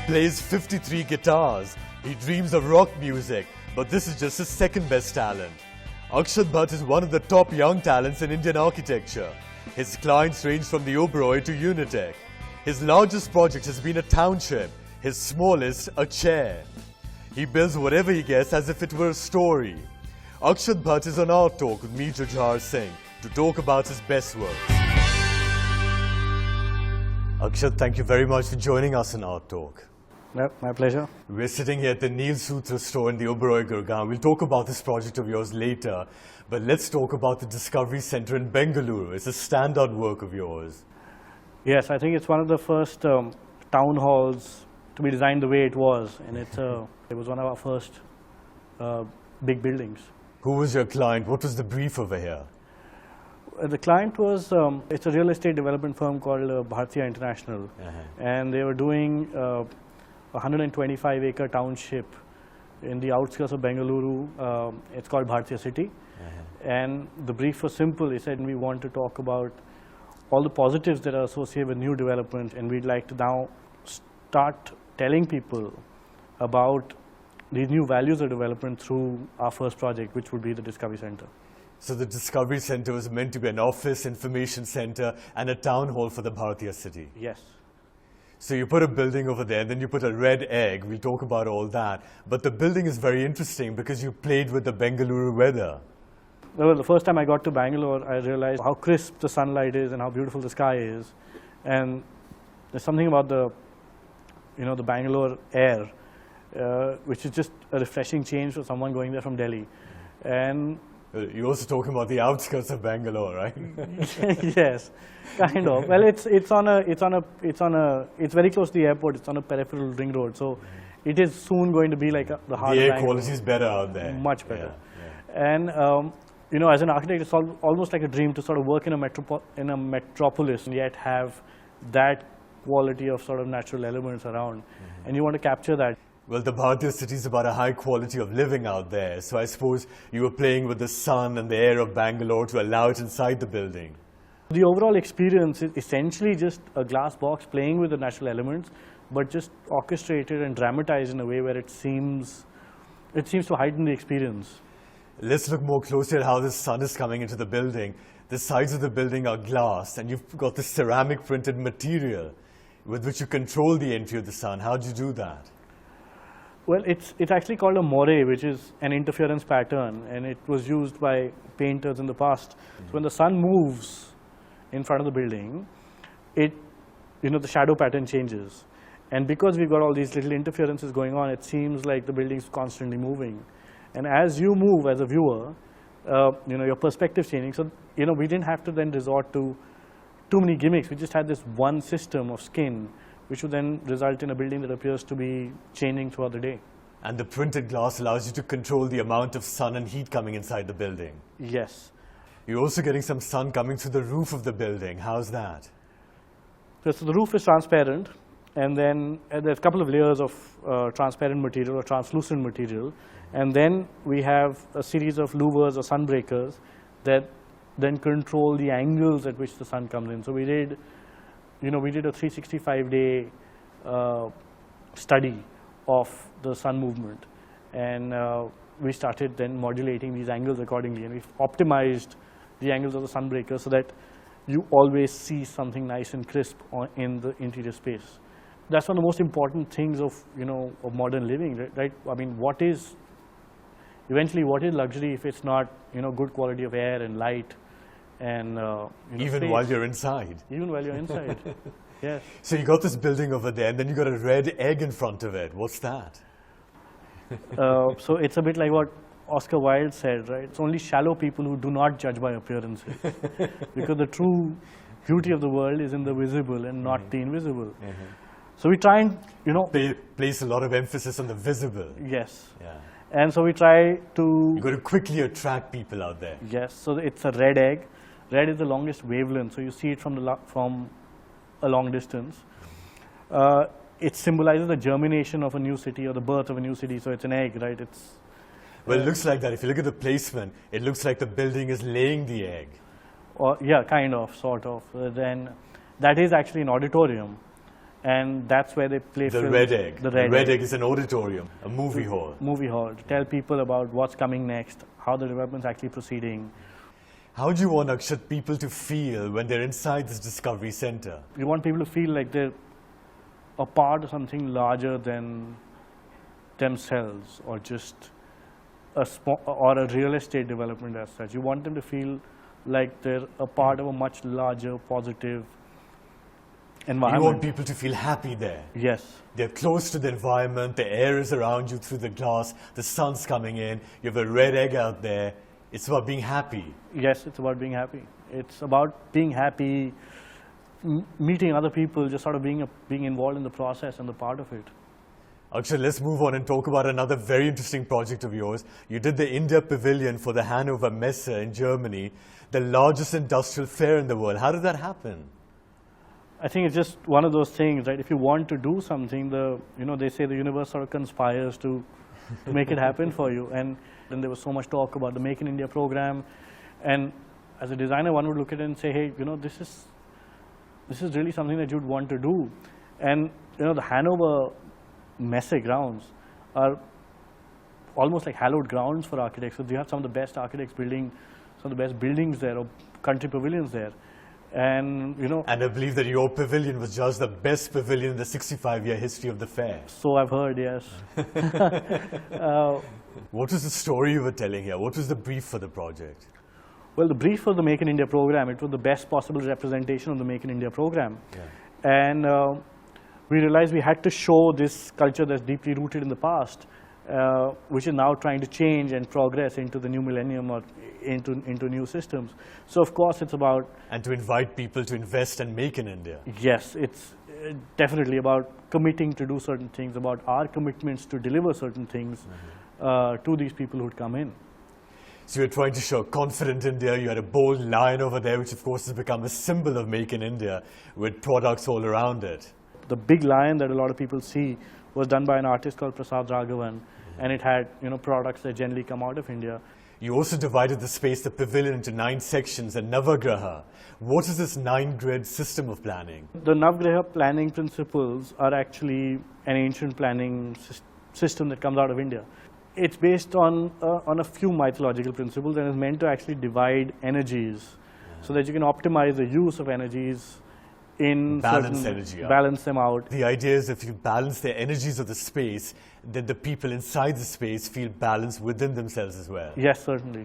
plays 53 guitars. He dreams of rock music, but this is just his second best talent. Akshat Bhatt is one of the top young talents in Indian architecture. His clients range from the Oberoi to Unitech. His largest project has been a township, his smallest a chair. He builds whatever he gets as if it were a story. Akshat Bhatt is on Art Talk with me, Jujhar Singh, to talk about his best work. Akshat, thank you very much for joining us on Art Talk. My pleasure. We're sitting here at the Neil Sutra store in the Oberoi, Gurgaon. We'll talk about this project of yours later, but let's talk about the Discovery Centre in Bengaluru. It's a standout work of yours. Yes, I think it's one of the first town halls to be designed the way it was, and it was one of our first big buildings. Who was your client? What was the brief over here? The client was, it's a real estate development firm called Bhartiya International, and they were doing a 125-acre township in the outskirts of Bengaluru. It's called Bhartiya City, and the brief was simple. He said, we want to talk about all the positives that are associated with new development, and we'd like to now start telling people about these new values of development through our first project, which would be the Discovery Centre. So the Discovery Centre was meant to be an office, information centre and a town hall for the Bhartiya city. Yes. So you put a building over there, and then you put a red egg. We'll talk about all that. But the building is very interesting because you played with the Bengaluru weather. Well, the first time I got to Bangalore, I realized how crisp the sunlight is and how beautiful the sky is. And there's something about the Bangalore air, which is just a refreshing change for someone going there from Delhi. And you're also talking about the outskirts of Bangalore, right? Yes, kind of. Well, it's very close to the airport. It's on a peripheral ring road, so it is soon going to be like the heart. The of air quality is better out there. Much better. Yeah. And as an architect, it's almost like a dream to sort of work in a metropolis and yet have that quality of sort of natural elements around, and you want to capture that. Well, the Bhartiya city is about a high quality of living out there, so I suppose you were playing with the sun and the air of Bangalore to allow it inside the building. The overall experience is essentially just a glass box playing with the natural elements, but just orchestrated and dramatized in a way where it seems to heighten the experience. Let's look more closely at how the sun is coming into the building. The sides of the building are glass, and you've got this ceramic printed material with which you control the entry of the sun. How do you do that? Well, it's actually called a moire, which is an interference pattern, and it was used by painters in the past. So when the sun moves in front of the building, the shadow pattern changes. And because we've got all these little interferences going on, it seems like the building's constantly moving. And as you move as a viewer, your perspective's changing. So, we didn't have to then resort to too many gimmicks. We just had this one system of skin, which would then result in a building that appears to be changing throughout the day. And the printed glass allows you to control the amount of sun and heat coming inside the building. Yes. You're also getting some sun coming through the roof of the building. How's that? So the roof is transparent, and then there's a couple of layers of transparent material or translucent material, and then we have a series of louvers or sunbreakers that then control the angles at which the sun comes in. So we did a 365-day study of the sun movement, and we started then modulating these angles accordingly, and we've optimized the angles of the sunbreaker so that you always see something nice and crisp in the interior space. That's one of the most important things of modern living, right? I mean, eventually what is luxury if it's not good quality of air and light? And even space. while you're inside. Even while you're inside, yes. So you got this building over there, and then you got a red egg in front of it. What's that? So it's a bit like what Oscar Wilde said, right? It's only shallow people who do not judge by appearances, because the true beauty of the world is in the visible and not the invisible. So we try and place a lot of emphasis on the visible. Yes. Yeah. And so we try to. You got to quickly attract people out there. Yes. So it's a red egg. Red is the longest wavelength, so you see it from a long distance. It symbolizes the germination of a new city or the birth of a new city. So it's an egg, right? Well, it looks like that. If you look at the placement, it looks like the building is laying the egg. Or yeah, kind of, sort of. Then that is actually an auditorium, And that's where they play The films. Red Egg. The Red Egg is an auditorium, a movie hall. Movie hall, to tell people about what's coming next, how the development's actually proceeding. How do you want, Akshat, people to feel when they're inside this Discovery Center? You want people to feel like they're a part of something larger than themselves, or just or a real estate development as such. You want them to feel like they're a part of a much larger, positive environment. You want people to feel happy there. Yes. They're close to the environment, the air is around you through the glass, the sun's coming in, you have a red egg out there. It's about being happy. Yes, it's about being happy. It's about being happy, meeting other people, just sort of being involved in the process and the part of it. Akshat, let's move on and talk about another very interesting project of yours. You did the India Pavilion for the Hanover Messe in Germany, the largest industrial fair in the world. How did that happen? I think it's just one of those things, right? If you want to do something, they say the universe sort of conspires to make it happen for you. And then there was so much talk about the Make in India program. And as a designer, one would look at it and say, hey, this is really something that you'd want to do. And, the Hanover Messe grounds are almost like hallowed grounds for architects. So you have some of the best architects building some of the best buildings there, or country pavilions there. And, And I believe that your pavilion was just the best pavilion in the 65-year history of the fair. So I've heard, yes. What was the story you were telling here? What was the brief for the project? Well, the brief for the Make in India program, it was the best possible representation of the Make in India program. Yeah. And we realized we had to show this culture that's deeply rooted in the past, which is now trying to change and progress into the new millennium, or into new systems. So of course it's about... And to invite people to invest and make in India. Yes, it's definitely about committing to do certain things, about our commitments to deliver certain things to these people who'd come in. So you're trying to show confident India. You had a bold lion over there, which of course has become a symbol of Make in India, with products all around it. The big lion that a lot of people see was done by an artist called Prasad Raghavan, and it had products that generally come out of India. You also divided the space, the pavilion, into 9 sections, and Navagraha. What is this 9-grid system of planning? The Navagraha planning principles are actually an ancient planning system that comes out of India. It's based on a few mythological principles, and is meant to actually divide energies so that you can optimize the use of energies in balance them out. The idea is if you balance the energies of the space, then the people inside the space feel balanced within themselves as well. Yes, certainly.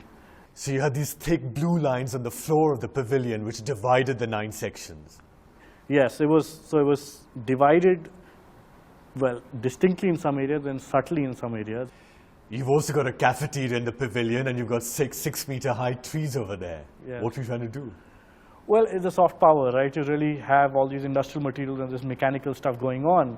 So you had these thick blue lines on the floor of the pavilion which divided the 9 sections. Yes, it was divided, well, distinctly in some areas and subtly in some areas. You've also got a cafeteria in the pavilion, and you've got 6-meter high trees over there. Yes. What are you trying to do? Well, it's a soft power, right? You really have all these industrial materials and this mechanical stuff going on.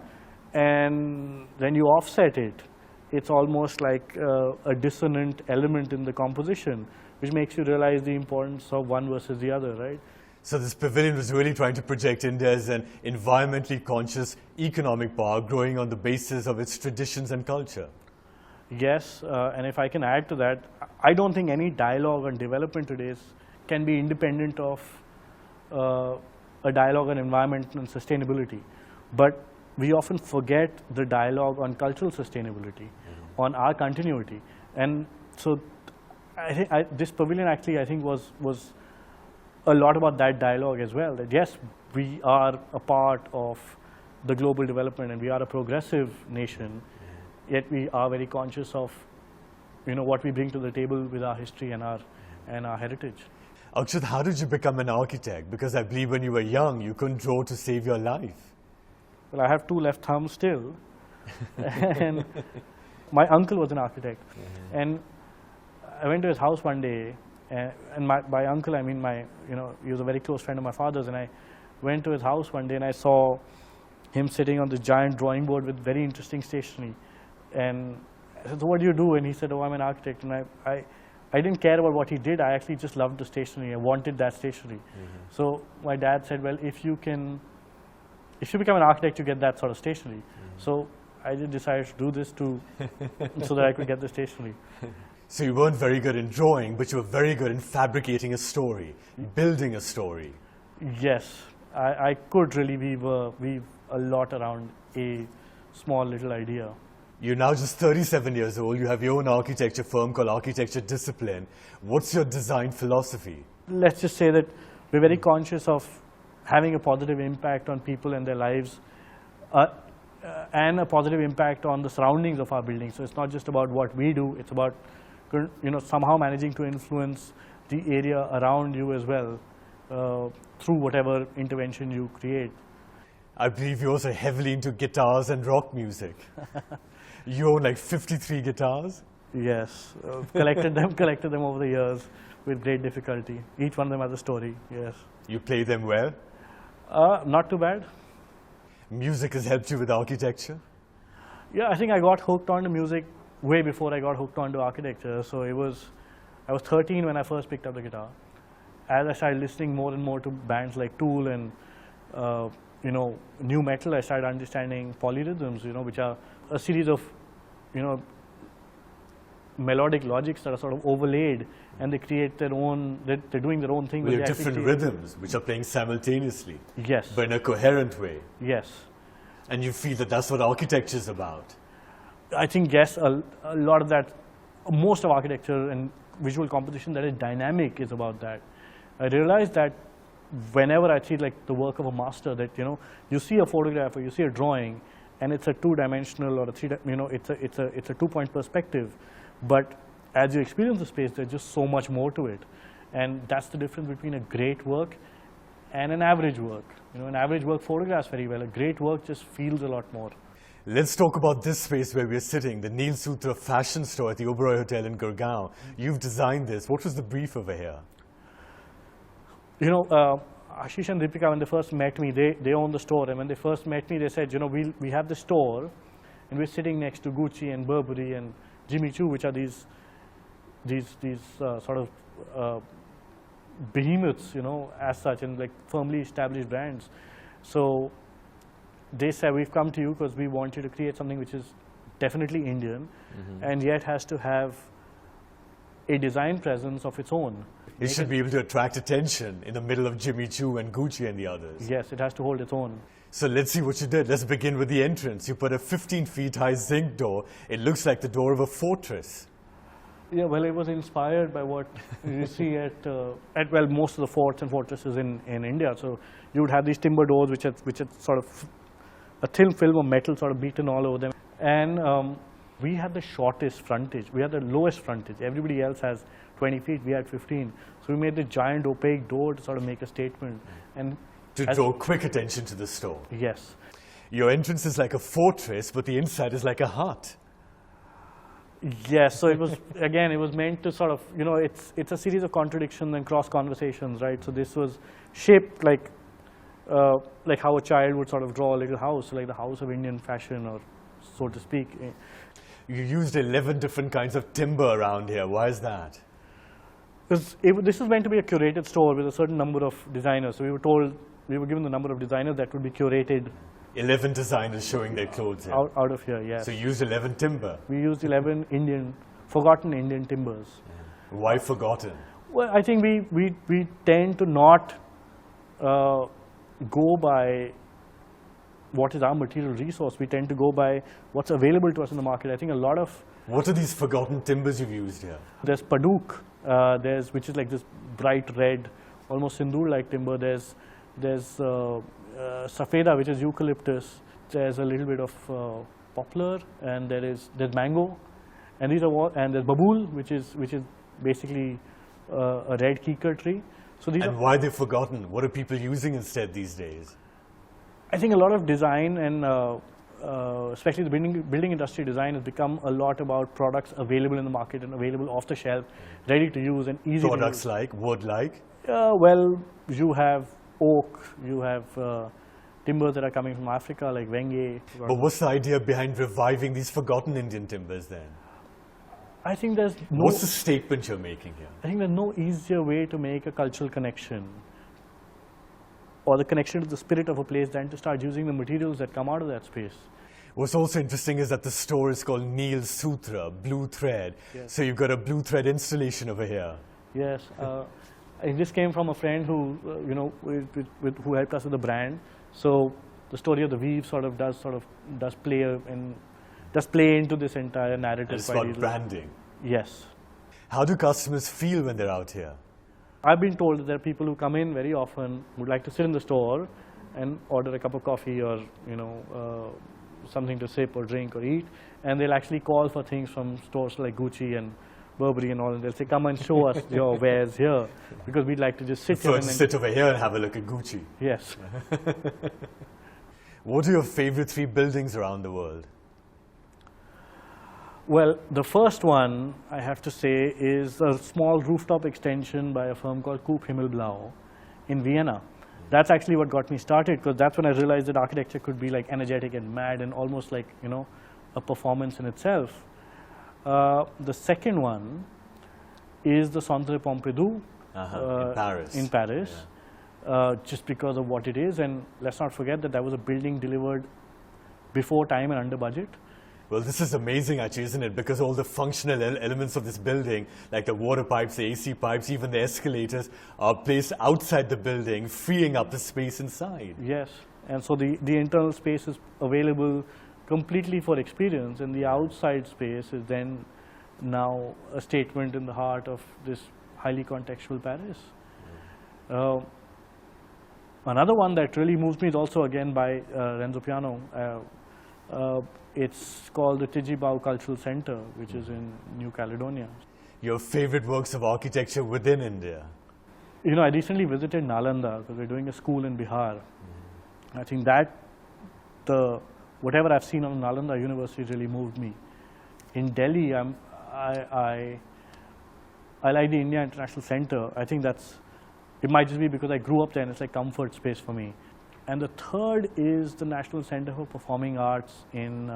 And when you offset it, it's almost like a dissonant element in the composition, which makes you realize the importance of one versus the other, right? So this pavilion was really trying to project India as an environmentally conscious economic power growing on the basis of its traditions and culture. Yes, and if I can add to that, I don't think any dialogue on development today can be independent of a dialogue on environment and sustainability. But we often forget the dialogue on cultural sustainability, on our continuity. And so I think this pavilion actually, I think, was a lot about that dialogue as well. That yes, we are a part of the global development and we are a progressive nation, yet we are very conscious of what we bring to the table with our history and our heritage. Akshat, how did you become an architect? Because I believe when you were young, you couldn't draw to save your life. Well, I have 2 left thumbs still. And my uncle was an architect. And I went to his house one day, and by uncle, I mean he was a very close friend of my father's, and I went to his house one day and I saw him sitting on this giant drawing board with very interesting stationery. And I said, so what do you do? And he said, oh, I'm an architect. And I didn't care about what he did. I actually just loved the stationery. I wanted that stationery. So my dad said, well, if you become an architect, you get that sort of stationery. So I just decided to do this so that I could get the stationery. So you weren't very good in drawing, but you were very good in fabricating a story, building a story. Yes, I could really weave a lot around a small little idea. You're now just 37 years old. You have your own architecture firm called Architecture Discipline. What's your design philosophy? Let's just say that we're very conscious of having a positive impact on people and their lives, and a positive impact on the surroundings of our buildings. So it's not just about what we do, it's about somehow managing to influence the area around you as well through whatever intervention you create. I believe you're also heavily into guitars and rock music. You own like 53 guitars? Yes, collected them over the years with great difficulty. Each one of them has a story, yes. You play them well? Not too bad. Music has helped you with architecture? Yeah, I think I got hooked onto music way before I got hooked onto architecture. So I was 13 when I first picked up the guitar. As I started listening more and more to bands like Tool and new metal, I started understanding polyrhythms, which are a series of melodic logics that are sort of overlaid, and they create their own. They're doing their own thing. With different rhythms which are playing simultaneously. Yes. But in a coherent way. Yes. And you feel that that's what architecture is about. I think yes, a lot of that, most of architecture and visual composition that is dynamic is about that. I realized that whenever I see like the work of a master, that you see a photograph or you see a drawing, and it's a two-dimensional or a three, it's a two-point perspective, but as you experience the space, there's just so much more to it, and that's the difference between a great work and an average work. An average work photographs very well. A great work just feels a lot more. Let's talk about this space where we're sitting, the Neil Sutra fashion store at the Oberoi Hotel in Gurgaon. You've designed this. What was the brief over here? Ashish and Deepika, when they first met me, they own the store, and when they first met me, they said, we have the store, and we're sitting next to Gucci and Burberry and Jimmy Choo, which are these sort of behemoths, as such, and like firmly established brands. So they said, we've come to you because we want you to create something which is definitely Indian, and yet has to have a design presence of its own. It should be able to attract attention in the middle of Jimmy Choo and Gucci and the others. Yes, it has to hold its own. So let's see what you did. Let's begin with the entrance. You put a 15 feet high zinc door. It looks like the door of a fortress. Yeah, well, it was inspired by what you see at most of the forts and fortresses in India. So you would have these timber doors which had sort of a thin film of metal sort of beaten all over them. And we had the shortest frontage. We had the lowest frontage. Everybody else has 20 feet. We had 15. So we made the giant opaque door to sort of make a statement. And to draw quick attention to the store. Yes. Your entrance is like a fortress, but the inside is like a hut. Yes, so it was, again, it was meant to sort of, it's a series of contradictions and cross conversations, right? So this was shaped like how a child would sort of draw a little house, like the house of Indian fashion, or so to speak. You used 11 different kinds of timber around here. Why is that? Because this is meant to be a curated store with a certain number of designers. So we were given the number of designers that would be curated. 11 designers showing their clothes here. Out of here, yes. So you used 11 timber. We used 11 forgotten Indian timbers. Yeah. Why forgotten? Well, I think we tend to not go by what is our material resource. We tend to go by what's available to us in the market. I think a lot of... What are these forgotten timbers you've used here? There's Paduk, which is like this bright red, almost sindoor-like timber. There's Safeda, which is eucalyptus. There's a little bit of poplar, and there's mango, and there's babool, which is basically a red kikar tree. So why they're forgotten? What are people using instead these days? I think a lot of design and especially the building industry design has become a lot about products available in the market and available off the shelf, ready to use and easy to use. Products like, wood like? Well, you have oak, you have timbers that are coming from Africa like Wenge. But what's the idea behind reviving these forgotten Indian timbers then? I think there's no... What's the statement you're making here? I think there's no easier way to make a cultural connection or the connection to the spirit of a place than to start using the materials that come out of that space. What's also interesting is that the store is called Neil Sutra, blue thread. Yes. So you've got a blue thread installation over here. Yes. This came from a friend who, who helped us with the brand. So the story of the weave sort of does play into this entire narrative. It's about branding. Yes. How do customers feel when they're out here? I've been told that there are people who come in very often, would like to sit in the store and order a cup of coffee or something to sip or drink or eat, and they'll actually call for things from stores like Gucci and Burberry and all, and they'll say, come and show us your wares here, because we'd like to just sit here. So sit over here and have a look at Gucci. Yes. What are your favorite 3 buildings around the world? Well, the first one, I have to say, is a small rooftop extension by a firm called Coop Himmelblau in Vienna. That's actually what got me started, because that's when I realized that architecture could be like energetic and mad and almost like, a performance in itself. The second one is the Centre Pompidou in Paris. Yeah. Just because of what it is, and let's not forget that that was a building delivered before time and under budget. Well, this is amazing actually, isn't it? Because all the functional elements of this building, like the water pipes, the AC pipes, even the escalators, are placed outside the building, freeing up the space inside. Yes, and so the internal space is available completely for experience, and the outside space is then now a statement in the heart of this highly contextual Paris. Another one that really moves me is also again by Renzo Piano. It's called the Tijibau Cultural Center, which is in New Caledonia. Your favorite works of architecture within India? I recently visited Nalanda because we're doing a school in Bihar. I think that whatever I've seen on Nalanda University really moved me. In Delhi, I like the India International Center. I think it might just be because I grew up there and it's like comfort space for me. And the third is the National Center for Performing Arts in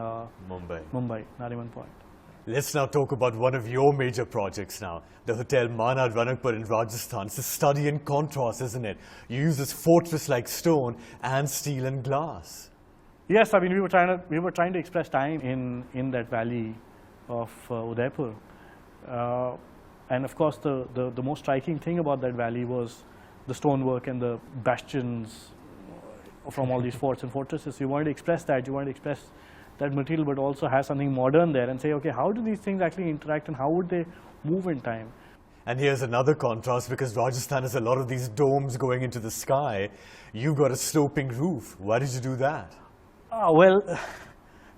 Mumbai, Nariman Point. Let's now talk about one of your major projects now, the Hotel Mana Ranakpur in Rajasthan. It's a study in contrast, isn't it? You use this fortress-like stone and steel and glass. Yes, I mean we were trying to express time in that valley of Udaipur, and of course the most striking thing about that valley was the stonework and the bastions from all these forts and fortresses. You wanted to express that, that material, but also have something modern there and say, okay, how do these things actually interact and how would they move in time? And here's another contrast, because Rajasthan has a lot of these domes going into the sky. You've got a sloping roof. Why did you do that? Well,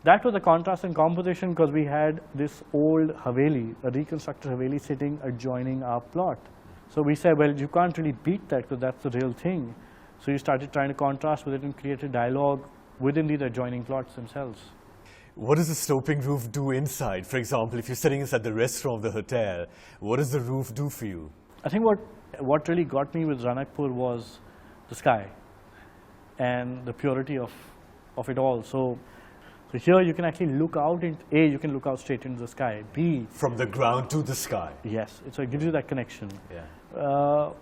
that was a contrast in composition because we had this old Haveli, a reconstructed Haveli sitting adjoining our plot. So we said, well, you can't really beat that because that's the real thing. So you started trying to contrast with it and create a dialogue within these adjoining plots themselves. What does the sloping roof do inside? For example, if you're sitting inside the restaurant of the hotel, what does the roof do for you? I think what really got me with Ranakpur was the sky and the purity of it all. So here you can actually look out, you can look out straight into the sky. B, from the ground to the sky. Yes, so it gives you that connection. Yeah.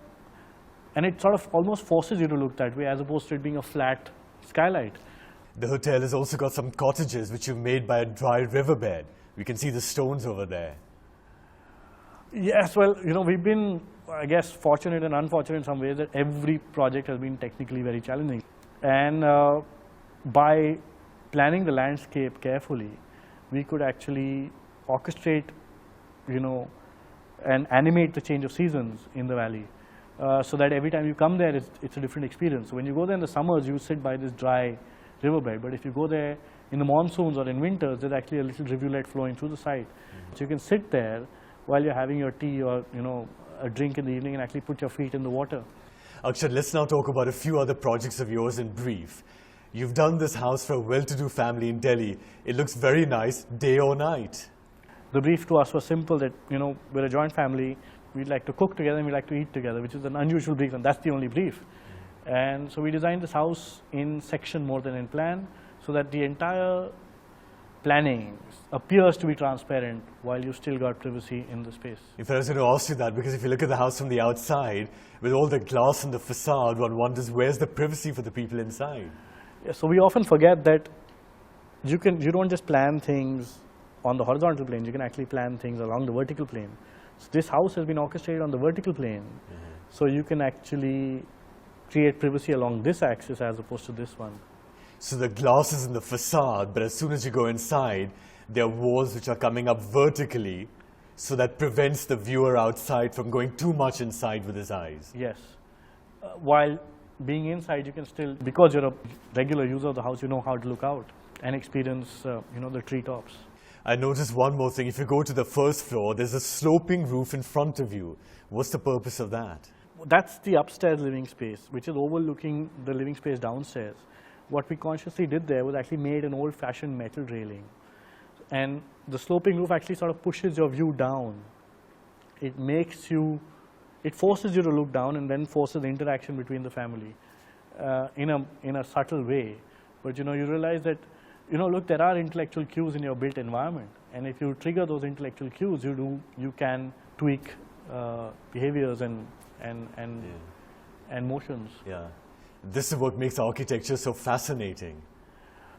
And it sort of almost forces you to look that way as opposed to it being a flat skylight. The hotel has also got some cottages which you've made by a dry riverbed. We can see the stones over there. Yes, well, we've been, I guess, fortunate and unfortunate in some ways that every project has been technically very challenging. And by planning the landscape carefully, we could actually orchestrate, and animate the change of seasons in the valley. So that every time you come there, it's a different experience. So when you go there in the summers, you sit by this dry riverbed. But if you go there in the monsoons or in winters, there's actually a little rivulet flowing through the site. So you can sit there while you're having your tea or a drink in the evening and actually put your feet in the water. Akshat, let's now talk about a few other projects of yours in brief. You've done this house for a well-to-do family in Delhi. It looks very nice, day or night. The brief to us was simple that, we're a joint family. We'd like to cook together and we like to eat together, which is an unusual brief, and that's the only brief. And so we designed this house in section more than in plan, so that the entire planning appears to be transparent while you still got privacy in the space. If I was going to ask you that, because if you look at the house from the outside, with all the glass and the facade, one wonders where's the privacy for the people inside? Yeah, so we often forget that you don't just plan things on the horizontal plane, you can actually plan things along the vertical plane. So this house has been orchestrated on the vertical plane, so you can actually create privacy along this axis as opposed to this one. So the glass is in the facade, but as soon as you go inside, there are walls which are coming up vertically, so that prevents the viewer outside from going too much inside with his eyes. Yes. While being inside, you can still, because you're a regular user of the house, you know how to look out and experience, the treetops. I noticed one more thing. If you go to the first floor, there's a sloping roof in front of you. What's the purpose of that? That's the upstairs living space, which is overlooking the living space downstairs. What we consciously did there was actually made an old-fashioned metal railing. And the sloping roof actually sort of pushes your view down. It forces you to look down and then forces the interaction between the family in a subtle way. But you realize that, look, there are intellectual cues in your built environment. And if you trigger those intellectual cues, you can tweak behaviors and motions. Yeah. This is what makes architecture so fascinating.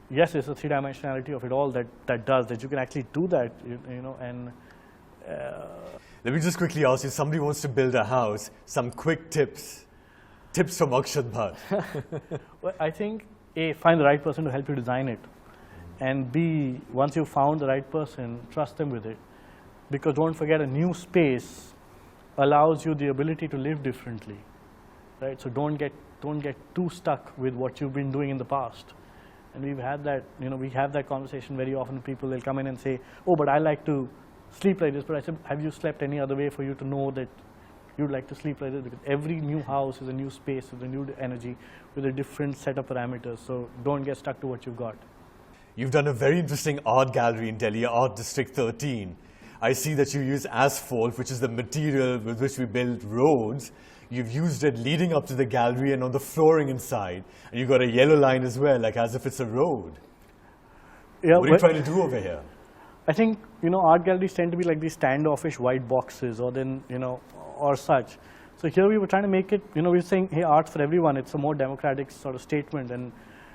Yes, it's the three-dimensionality of it all that you can actually do that, and... Let me just quickly ask you, somebody wants to build a house, some quick tips from Akshat Bhatt. Well, I think, A, find the right person to help you design it. And B, once you've found the right person, trust them with it. Because don't forget, a new space allows you the ability to live differently, right? So don't get too stuck with what you've been doing in the past. And we've had that, we have that conversation very often. People, they'll come in and say, oh, but I like to sleep like this. But I said, have you slept any other way for you to know that you'd like to sleep like this? Because every new house is a new space with a new energy, with a different set of parameters. So don't get stuck to what you've got. You've done a very interesting art gallery in Delhi, Art District 13. I see that you use asphalt, which is the material with which we build roads. You've used it leading up to the gallery and on the flooring inside. And you've got a yellow line as well, like as if it's a road. Yeah, what are you trying to do over here? I think, art galleries tend to be like these standoffish white boxes or such. So here we were trying to make it, we were saying, hey, art's for everyone. It's a more democratic sort of statement. And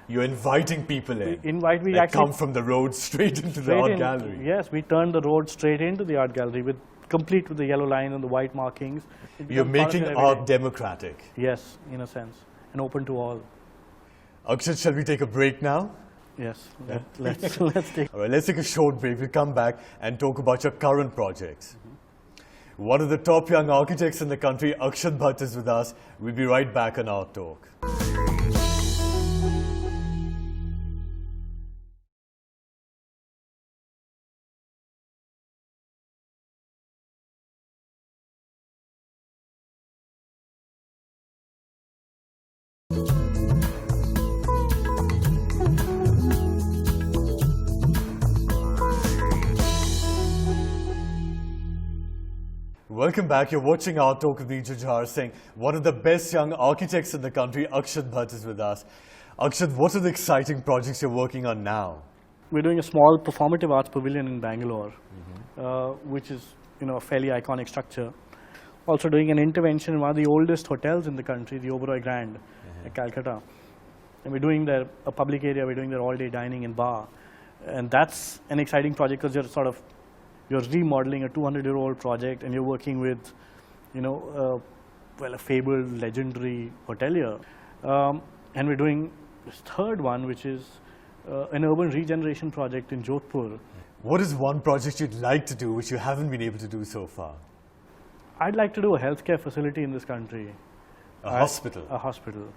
you're inviting people in. We actually come from the road straight into the art gallery. Yes, we turned the road straight into the art gallery, complete with the yellow line and the white markings. You're making art democratic. Yes, in a sense, and open to all. Akshat, shall we take a break now? Yes, let's take. All right, let's take a short break. We'll come back and talk about your current projects. One of the top young architects in the country, Akshat Bhatt, is with us. We'll be right back on Art Talk. Welcome back. You're watching Art Talk with me, Jujhar Singh. One of the best young architects in the country, Akshat Bhatt, is with us. Akshat, what are the exciting projects you're working on now? We're doing a small performative arts pavilion in Bengaluru, which is a fairly iconic structure. Also doing an intervention in one of the oldest hotels in the country, the Oberoi Grand, at Calcutta. And we're doing there a public area. We're doing there all-day dining and bar, and that's an exciting project because you're remodeling a 200-year-old project, and you're working with, a fabled, legendary hotelier. And we're doing this third one, which is an urban regeneration project in Jodhpur. What is one project you'd like to do which you haven't been able to do so far? I'd like to do a healthcare facility in this country. A hospital? A hospital.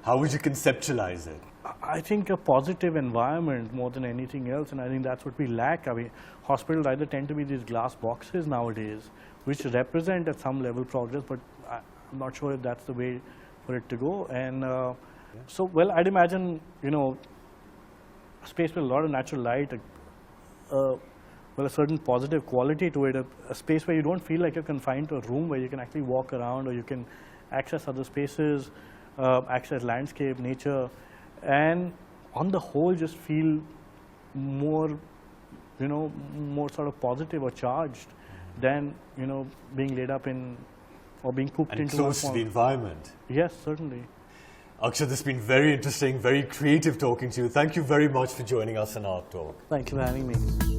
How would you conceptualize it? I think a positive environment more than anything else, and I think that's what we lack. I mean, hospitals either tend to be these glass boxes nowadays, which represent at some level progress, but I'm not sure if that's the way for it to go. And so, well, I'd imagine, a space with a lot of natural light, a certain positive quality to it, a space where you don't feel like you're confined to a room, where you can actually walk around, or you can access other spaces, access landscape, nature, and on the whole just feel more, more sort of positive or charged than, being laid up in or being cooped and into close to the environment. Yes, certainly. Akshat, this has been very interesting, very creative talking to you. Thank you very much for joining us on Art Talk. Thank you for having me.